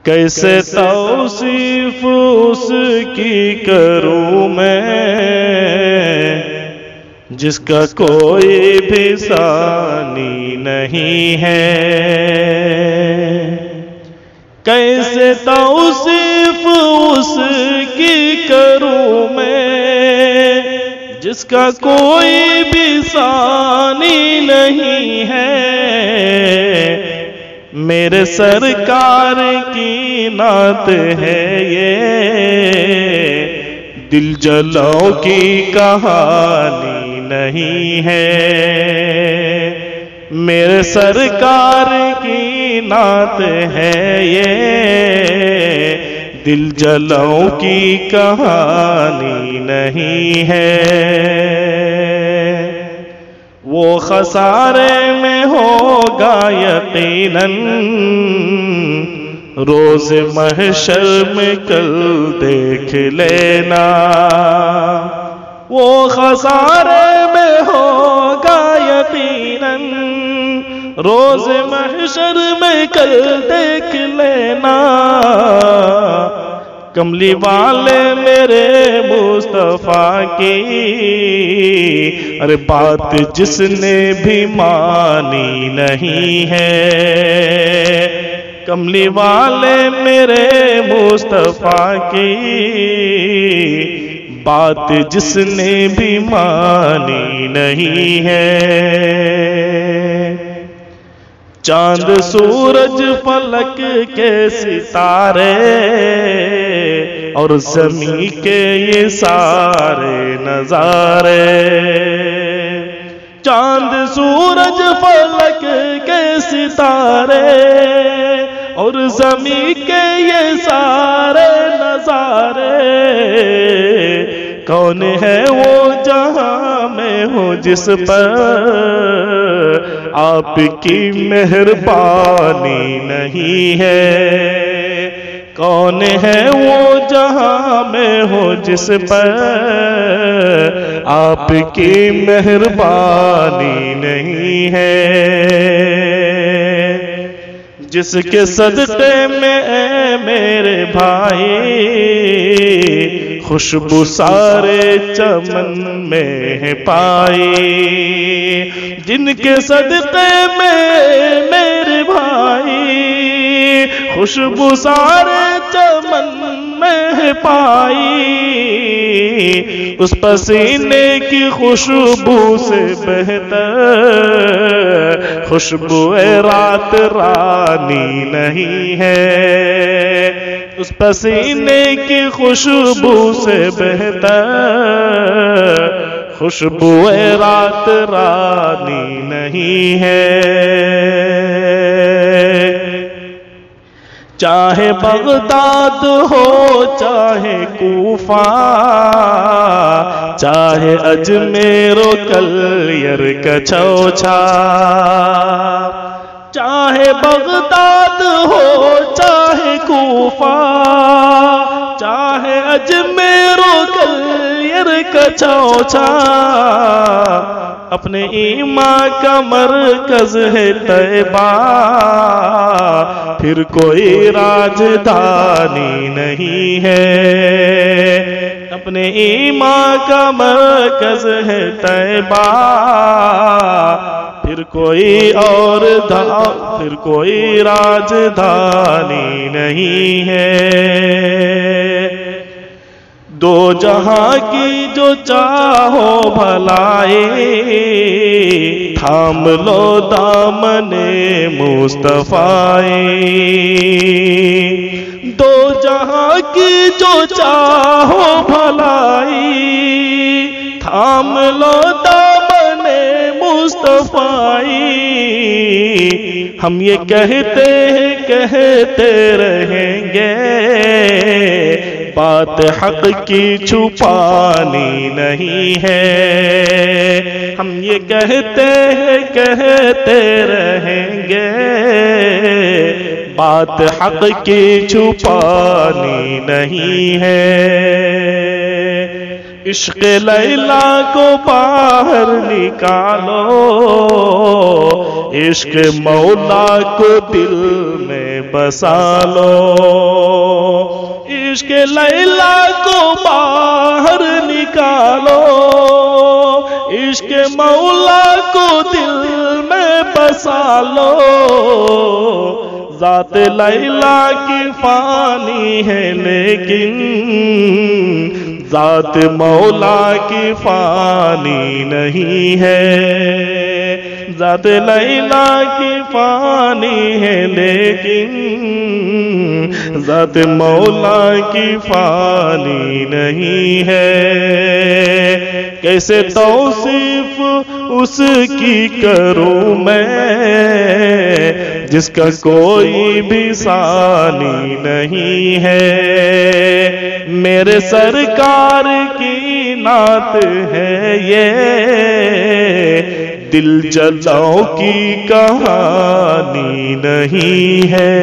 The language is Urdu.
کیسے توصیف اس کی کروں میں جس کا کوئی بھی ثانی نہیں ہے؟ کیسے توصیف اس کی کروں میں جس کا کوئی بھی ثانی نہیں ہے؟ میرے سرکار کی نعت ہے یہ، دل جلوں کی کہانی نہیں ہے۔ میرے سرکار کی نعت ہے یہ، دل جلوں کی کہانی نہیں ہے۔ وہ خسارے میں ہوگا یقیناً روز محشر میں کل دیکھ لینا۔ وہ خسارے میں ہوگا یقیناً روز محشر میں کل دیکھ لینا۔ کملی والے میرے مصطفیٰ کی ارے بات جس نے بھی مانی نہیں ہے۔ کملی والے میرے مصطفیٰ کی بات جس نے بھی مانی نہیں ہے۔ چاند سورج فلک کے ستارے اور زمین کے یہ سارے نظارے، چاند سورج فلک کے ستارے اور زمین کے یہ سارے نظارے، کون ہے وہ جہاں میں ہو جس پر آپ کی مہربانی نہیں ہے؟ کون ہے وہ جہاں میں ہو جس پر آپ کی مہربانی نہیں ہے؟ جس کے صدقے میں اے میرے بھائی خوشبو سارے چمن میں ہے پائی، جن کے صدقے میں میرے بھائی خوشبو سارے چمن میں ہے پائی، اس پسینے کی خوشبو سے بہتر خوشبو رات رانی نہیں ہے۔ اس پسینے کی خوشبو سے بہتر خوشبو رات رانی نہیں ہے۔ چاہے بغداد ہو چاہے کوفہ، چاہے اجمیر و کلیر کا چھوچھا، چاہے بغداد ہو چاہے کوفہ، چاہے اجمیر و کلیر کا چھوچھا، اپنے ایمان کا مرکز ہے طیبہ، پھر کوئی راجدھانی نہیں ہے۔ اپنے ایمان کا مرکز ہے طیبہ، پھر کوئی اور پھر کوئی راجدھانی نہیں ہے۔ دو جہاں کی جو چاہو بھلائی، تھام لو دامن مصطفیٰ۔ دو جہاں کی جو چاہو بھلائی، تھام لو دامن مصطفیٰ۔ ہم یہ کہتے رہیں گے، بات حق کی چھپانی نہیں ہے۔ ہم یہ کہتے رہیں گے، بات حق کی چھپانی نہیں ہے۔ عشق لیلا کو باہر نکالو، عشق مولا کو دل میں بسا لو، عشق لیلا کو باہر نکالو، عشق مولا کو دل میں بسا لو، ذات لیلا کی فانی ہے لیکن ذات مولا کی فانی نہیں ہے، ذات لیلا کی فانی ہے لیکن ذات مولا کی فانی نہیں ہے۔ کیسے توصیف اس کی کروں میں جس کا کوئی بھی ثانی نہیں ہے، میرے سرکار کی نعت ہے یہ، دل جلاؤں کی کہانی نہیں ہے۔